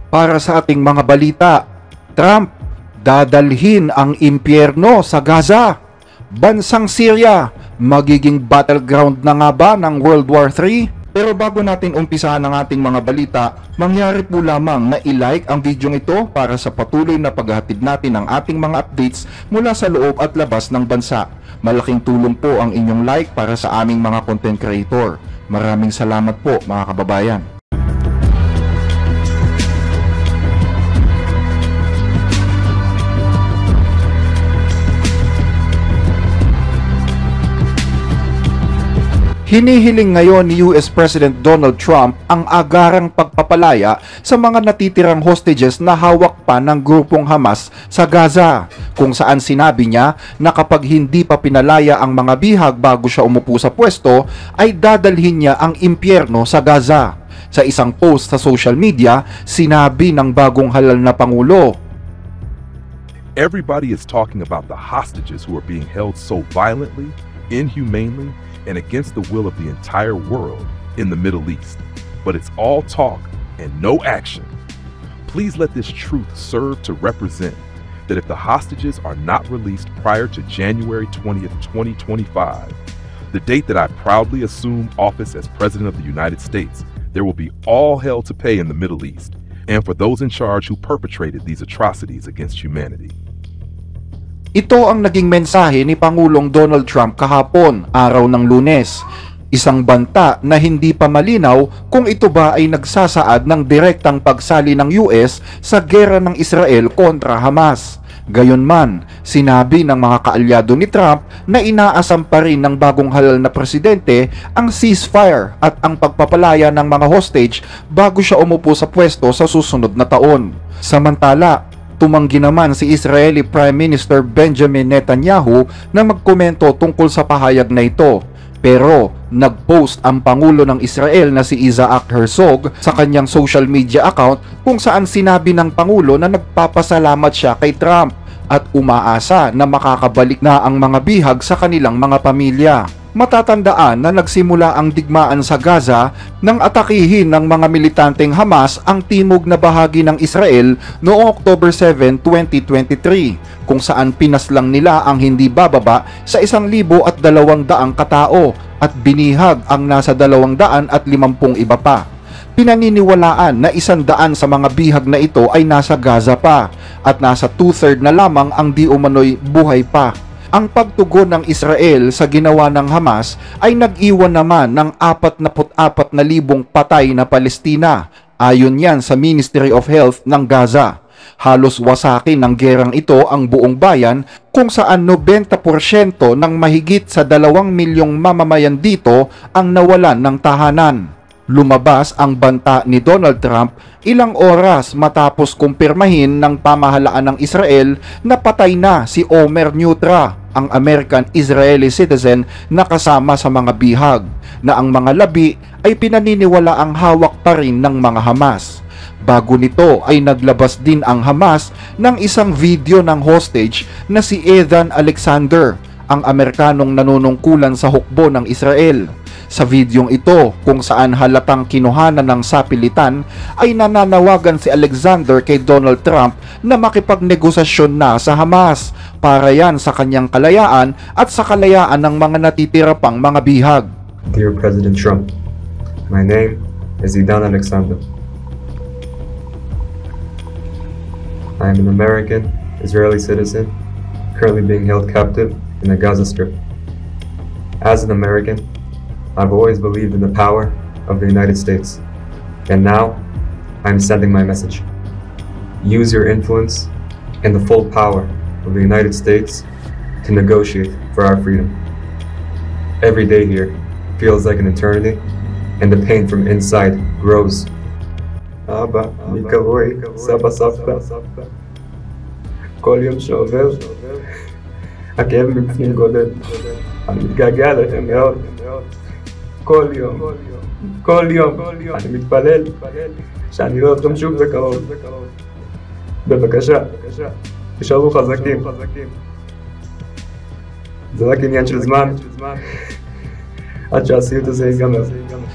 Para sa ating mga balita, Trump, dadalhin ang impyerno sa Gaza. Bansang Syria, magiging battleground na nga ba ng World War III? Pero bago natin umpisahan ang ating mga balita, mangyari po lamang na i-like ang video ito para sa patuloy na paghahatid natin ng ating mga updates mula sa loob at labas ng bansa. Malaking tulong po ang inyong like para sa aming mga content creator. Maraming salamat po mga kababayan. Hinihiling ngayon ni US President Donald Trump ang agarang pagpapalaya sa mga natitirang hostages na hawak pa ng grupong Hamas sa Gaza, kung saan sinabi niya na kapag hindi pa pinalaya ang mga bihag bago siya umupo sa pwesto, ay dadalhin niya ang impyerno sa Gaza. Sa isang post sa social media, sinabi ng bagong halal na Pangulo, "Everybody is talking about the hostages who are being held so violently, inhumanely, and against the will of the entire world in the Middle East. But it's all talk and no action. Please let this truth serve to represent that if the hostages are not released prior to January 20th, 2025, the date that I proudly assume office as President of the United States, there will be all hell to pay in the Middle East, and for those in charge who perpetrated these atrocities against humanity." Ito ang naging mensahe ni Pangulong Donald Trump kahapon, araw ng Lunes. Isang banta na hindi pa malinaw kung ito ba ay nagsasaad ng direktang pagsali ng US sa gera ng Israel kontra Hamas. Gayunman, sinabi ng mga kaalyado ni Trump na inaasam pa rin ng bagong halal na presidente ang ceasefire at ang pagpapalaya ng mga hostage bago siya umupo sa pwesto sa susunod na taon. Samantala, tumanggi naman si Israeli Prime Minister Benjamin Netanyahu na magkomento tungkol sa pahayag na ito. Pero nag-post ang Pangulo ng Israel na si Isaac Herzog sa kanyang social media account kung saan sinabi ng Pangulo na nagpapasalamat siya kay Trump at umaasa na makakabalik na ang mga bihag sa kanilang mga pamilya. Matatandaan na nagsimula ang digmaan sa Gaza nang atakihin ng mga militanteng Hamas ang timog na bahagi ng Israel noong October 7, 2023, kung saan pinaslang nila ang hindi bababa sa 1,200 katao at binihag ang nasa 250 iba pa. Pinaniniwalaan na 100 sa mga bihag na ito ay nasa Gaza pa at nasa 2/3 na lamang ang di umano'y buhay pa. Ang pagtugon ng Israel sa ginawa ng Hamas ay nag-iwan naman ng 44,000 patay na Palestina, ayon yan sa Ministry of Health ng Gaza. Halos wasakin ng gerang ito ang buong bayan kung saan 90% ng mahigit sa 2 milyong mamamayan dito ang nawalan ng tahanan. Lumabas ang banta ni Donald Trump ilang oras matapos kumpirmahin ng pamahalaan ng Israel na patay na si Omer Neutra, ang American-Israeli citizen na kasama sa mga bihag, na ang mga labi ay pinaniniwala ang hawak pa rin ng mga Hamas. Bago nito ay naglabas din ang Hamas ng isang video ng hostage na si Ethan Alexander, ang Amerikanong nanunungkulan sa hukbo ng Israel. Sa videong ito, kung saan halatang kinuhanan ng sapilitan, ay nananawagan si Alexander kay Donald Trump na makipagnegosasyon na sa Hamas para yan sa kanyang kalayaan at sa kalayaan ng mga natitira pang mga bihag. Dear President Trump, my name is Ethan Alexander. I am an American Israeli citizen currently being held captive in the Gaza Strip. As an American, I've always believed in the power of the United States, and now I'm sending my message. Use your influence and the full power of the United States to negotiate for our freedom. Every day here feels like an eternity, and the pain from inside grows. Abba, Mikawoy, Saba Safta, כל יום שעובר, הכאב מבפנים גודל. אני מתגעגע לכם מאוד. כל יום, אני מתפלל שאני לא אתכם שוב בקרוב. בבקשה, תשארו חזקים. זה רק עניין של זמן עד שהסיוט הזה ייגמר.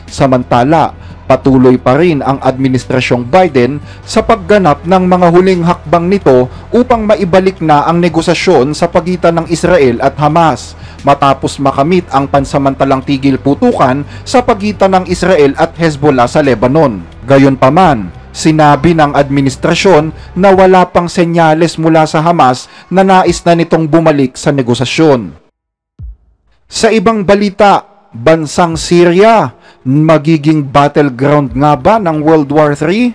Samantala, Patuloy pa rin ang administrasyong Biden sa pagganap ng mga huling hakbang nito upang maibalik na ang negosasyon sa pagitan ng Israel at Hamas matapos makamit ang pansamantalang tigil putukan sa pagitan ng Israel at Hezbollah sa Lebanon. Gayunpaman, sinabi ng administrasyon na wala pang senyales mula sa Hamas na nais na nitong bumalik sa negosasyon. Sa ibang balita, bansang Syria, magiging battleground nga ba ng World War III?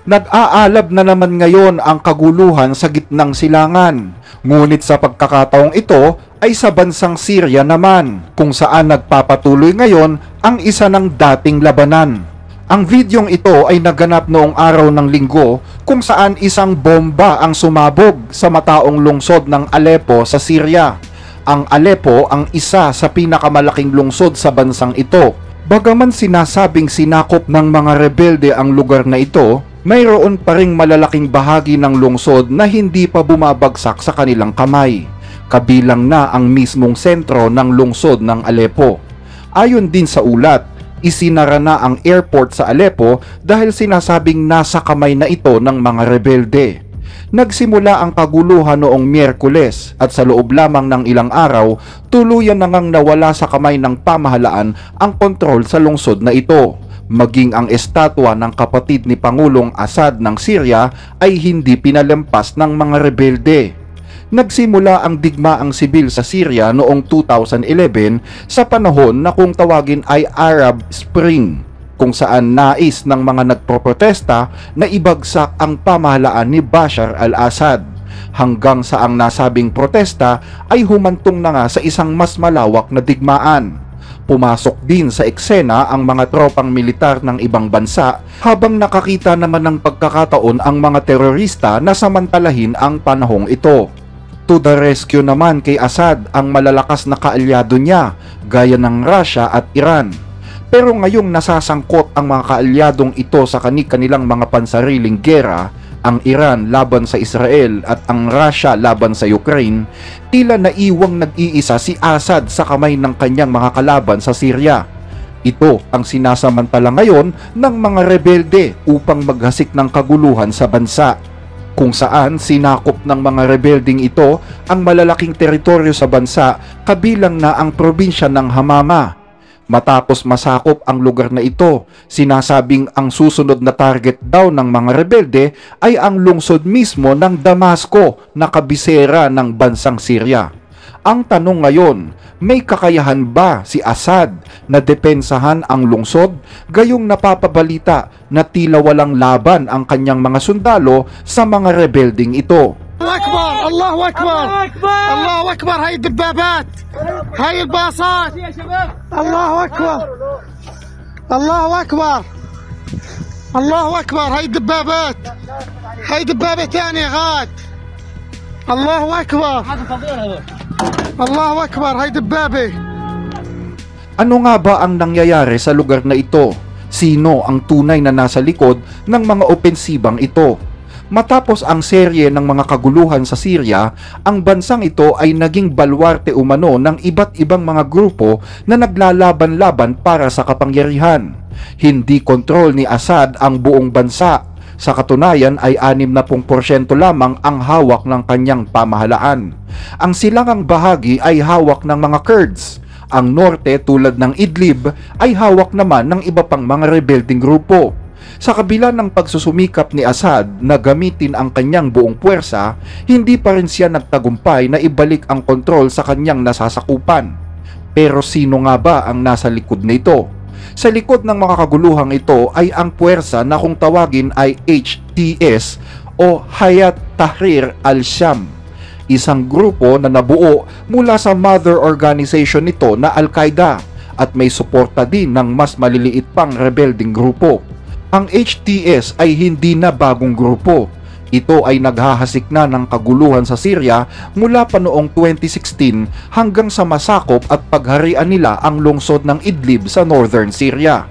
Nag-aalab na naman ngayon ang kaguluhan sa gitnang silangan. Ngunit sa pagkakataong ito ay sa bansang Syria naman, kung saan nagpapatuloy ngayon ang isa ng dating labanan. Ang videong ito ay naganap noong araw ng Linggo kung saan isang bomba ang sumabog sa mataong lungsod ng Aleppo sa Syria. Ang Aleppo ang isa sa pinakamalaking lungsod sa bansang ito. Bagaman sinasabing sinakop ng mga rebelde ang lugar na ito, mayroon pa ring malalaking bahagi ng lungsod na hindi pa bumabagsak sa kanilang kamay. Kabilang na ang mismong sentro ng lungsod ng Aleppo. Ayon din sa ulat, isinara na ang airport sa Aleppo dahil sinasabing nasa kamay na ito ng mga rebelde. Nagsimula ang kaguluhan noong Miyerkules at sa loob lamang ng ilang araw, tuluyan na ngang nawala sa kamay ng pamahalaan ang kontrol sa lungsod na ito. Maging ang estatwa ng kapatid ni Pangulong Assad ng Syria ay hindi pinalampas ng mga rebelde. Nagsimula ang digmaang sibil sa Syria noong 2011 sa panahon na kung tawagin ay Arab Spring, kung saan nais ng mga nagproprotesta na ibagsak ang pamahalaan ni Bashar al-Assad, hanggang sa ang nasabing protesta ay humantong na nga sa isang mas malawak na digmaan. Pumasok din sa eksena ang mga tropang militar ng ibang bansa habang nakakita naman ng pagkakataon ang mga terorista na samantalahin ang panahong ito. To the rescue naman kay Assad ang malalakas na kaalyado niya gaya ng Russia at Iran. Pero ngayong nasasangkot ang mga kaalyadong ito sa kanilang mga pansariling gera, ang Iran laban sa Israel at ang Russia laban sa Ukraine, tila naiwang nag-iisa si Assad sa kamay ng kanyang mga kalaban sa Syria. Ito ang sinasamantala ngayon ng mga rebelde upang maghasik ng kaguluhan sa bansa, kung saan sinakop ng mga rebelding ito ang malalaking teritoryo sa bansa kabilang na ang probinsya ng Hamama. Matapos masakop ang lugar na ito, sinasabing ang susunod na target daw ng mga rebelde ay ang lungsod mismo ng Damasco na kabisera ng bansang Syria. Ang tanong ngayon, may kakayahan ba si Assad na depensahan ang lungsod? Gayong napapabalita na tila walang laban ang kanyang mga sundalo sa mga rebelding ito. الله أكبر الله أكبر هاي الدبابات هاي الباصات الله أكبر الله أكبر الله أكبر هاي الدبابات هاي دبابة ثانية غاد الله أكبر الله أكبر هاي دبابة. Ano nga ba ang nangyayari sa lugar na ito? Sino ang tunay na nasa likod ng mga opensibang ito? Matapos ang serye ng mga kaguluhan sa Syria, ang bansang ito ay naging balwarte umano ng iba't ibang mga grupo na naglalaban-laban para sa kapangyarihan. Hindi kontrol ni Assad ang buong bansa. Sa katunayan ay 60% lamang ang hawak ng kanyang pamahalaan. Ang silangang bahagi ay hawak ng mga Kurds. Ang norte tulad ng Idlib ay hawak naman ng iba pang mga rebelding grupo. Sa kabila ng pagsusumikap ni Assad na gamitin ang kanyang buong puwersa, hindi pa rin siya nagtagumpay na ibalik ang kontrol sa kanyang nasasakupan. Pero sino nga ba ang nasa likod nito? Sa likod ng mga kaguluhang ito ay ang puwersa na kung tawagin ay HTS o Hayat Tahrir al-Sham, isang grupo na nabuo mula sa mother organization nito na Al-Qaeda at may suporta din ng mas maliliit pang rebelding grupo. Ang HTS ay hindi na bagong grupo. Ito ay naghahasik na ng kaguluhan sa Syria mula pa noong 2016 hanggang sa masakop at pagharian nila ang lungsod ng Idlib sa northern Syria.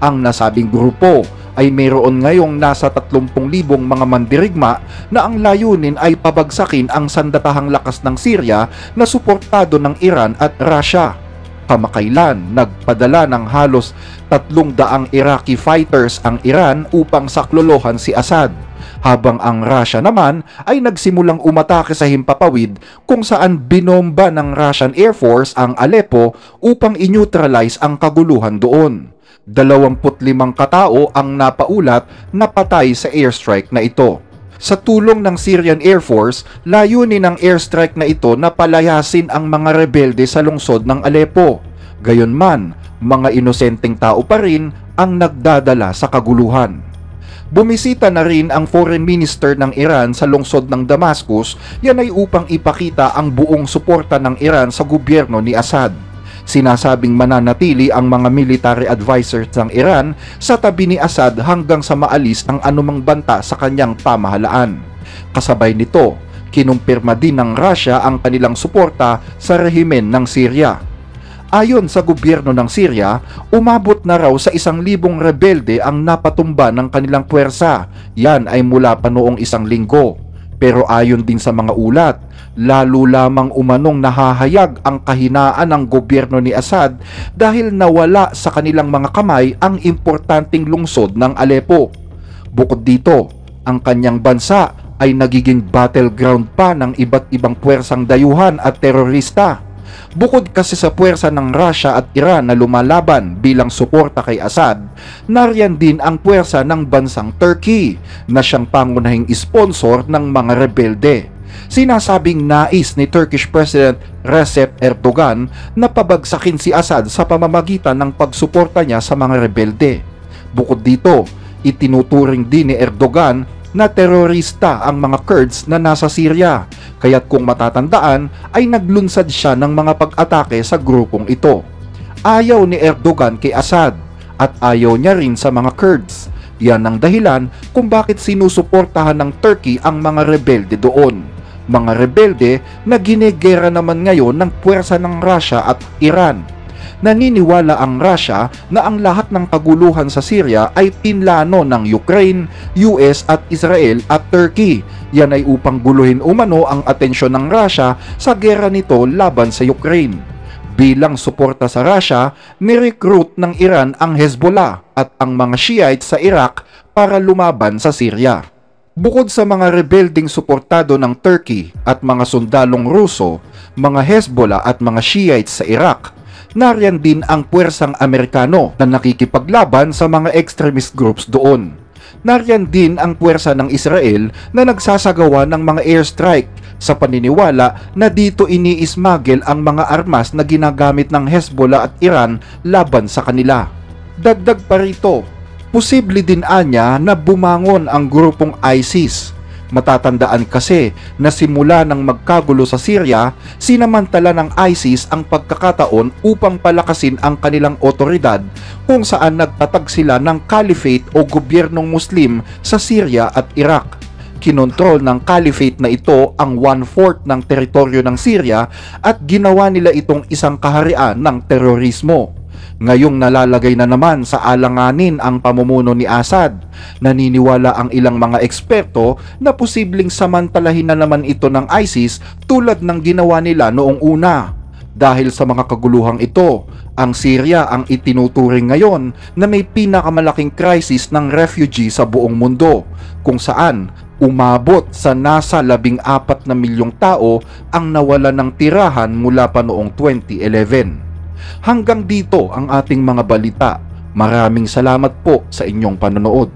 Ang nasabing grupo ay mayroon ngayong nasa 30,000 mga mandirigma na ang layunin ay pabagsakin ang sandatahang lakas ng Syria na suportado ng Iran at Russia. Kamakailan, nagpadala ng halos 300 Iraqi fighters ang Iran upang saklolohan si Assad, habang ang Russia naman ay nagsimulang umatake sa himpapawid kung saan binomba ng Russian Air Force ang Aleppo upang i-neutralize ang kaguluhan doon. 25 katao ang napaulat na patay sa airstrike na ito. Sa tulong ng Syrian Air Force, layunin ng airstrike na ito na palayasin ang mga rebelde sa lungsod ng Aleppo. Gayunman, mga inosenteng tao pa rin ang nagdadala sa kaguluhan. Bumisita na rin ang Foreign Minister ng Iran sa lungsod ng Damascus, yan ay upang ipakita ang buong suporta ng Iran sa gobyerno ni Assad. Sinasabing mananatili ang mga military advisors ng Iran sa tabi ni Assad hanggang sa maalis ang anumang banta sa kanyang pamahalaan. Kasabay nito, kinumpirma din ng Russia ang kanilang suporta sa rehimen ng Syria. Ayon sa gobyerno ng Syria, umabot na raw sa 1,000 rebelde ang napatumba ng kanilang puwersa. Yan ay mula pa noong 1 linggo. Pero ayon din sa mga ulat, lalo lamang umanong nahahayag ang kahinaan ng gobyerno ni Assad dahil nawala sa kanilang mga kamay ang importanteng lungsod ng Aleppo. Bukod dito, ang kanyang bansa ay nagiging battleground pa ng iba't ibang puwersang dayuhan at terorista. Bukod kasi sa puwersa ng Russia at Iran na lumalaban bilang suporta kay Assad, nariyan din ang puwersa ng bansang Turkey na siyang pangunahing sponsor ng mga rebelde. Sinasabing nais ni Turkish President Recep Erdogan na pabagsakin si Assad sa pamamagitan ng pagsuporta niya sa mga rebelde. Bukod dito, itinuturing din ni Erdogan na terorista ang mga Kurds na nasa Syria, kaya't kung matatandaan ay naglunsad siya ng mga pag-atake sa grupong ito. Ayaw ni Erdogan kay Assad at ayaw niya rin sa mga Kurds. Yan ang dahilan kung bakit sinusuportahan ng Turkey ang mga rebelde doon. Mga rebelde na ginegera naman ngayon ng puwersa ng Russia at Iran. Naniniwala ang Russia na ang lahat ng kaguluhan sa Syria ay pinlano ng Ukraine, US at Israel at Turkey. Yan ay upang guluhin umano ang atensyon ng Russia sa gera nito laban sa Ukraine. Bilang suporta sa Russia, nirecruit ng Iran ang Hezbollah at ang mga Shiites sa Iraq para lumaban sa Syria. Bukod sa mga rebelding suportado ng Turkey at mga sundalong Ruso, mga Hezbollah at mga Shiites sa Iraq, nariyan din ang puwersang Amerikano na nakikipaglaban sa mga extremist groups doon. Nariyan din ang puwersa ng Israel na nagsasagawa ng mga airstrike sa paniniwala na dito ini-smuggle ang mga armas na ginagamit ng Hezbollah at Iran laban sa kanila. Dagdag pa rito, posible din anya na bumangon ang grupong ISIS. Matatandaan kasi na simula ng magkagulo sa Syria, sinamantala ng ISIS ang pagkakataon upang palakasin ang kanilang otoridad kung saan nagtatag sila ng caliphate o gobyernong Muslim sa Syria at Iraq. Kinontrol ng caliphate na ito ang 1/4 ng teritoryo ng Syria at ginawa nila itong isang kaharian ng terorismo. Ngayong nalalagay na naman sa alanganin ang pamumuno ni Assad, naniniwala ang ilang mga eksperto na posibleng samantalahin na naman ito ng ISIS tulad ng ginawa nila noong una. Dahil sa mga kaguluhang ito, ang Syria ang itinuturing ngayon na may pinakamalaking crisis ng refugee sa buong mundo, kung saan umabot sa nasa 14 na milyong tao ang nawala ng tirahan mula pa noong 2011. Hanggang dito ang ating mga balita. Maraming salamat po sa inyong panonood.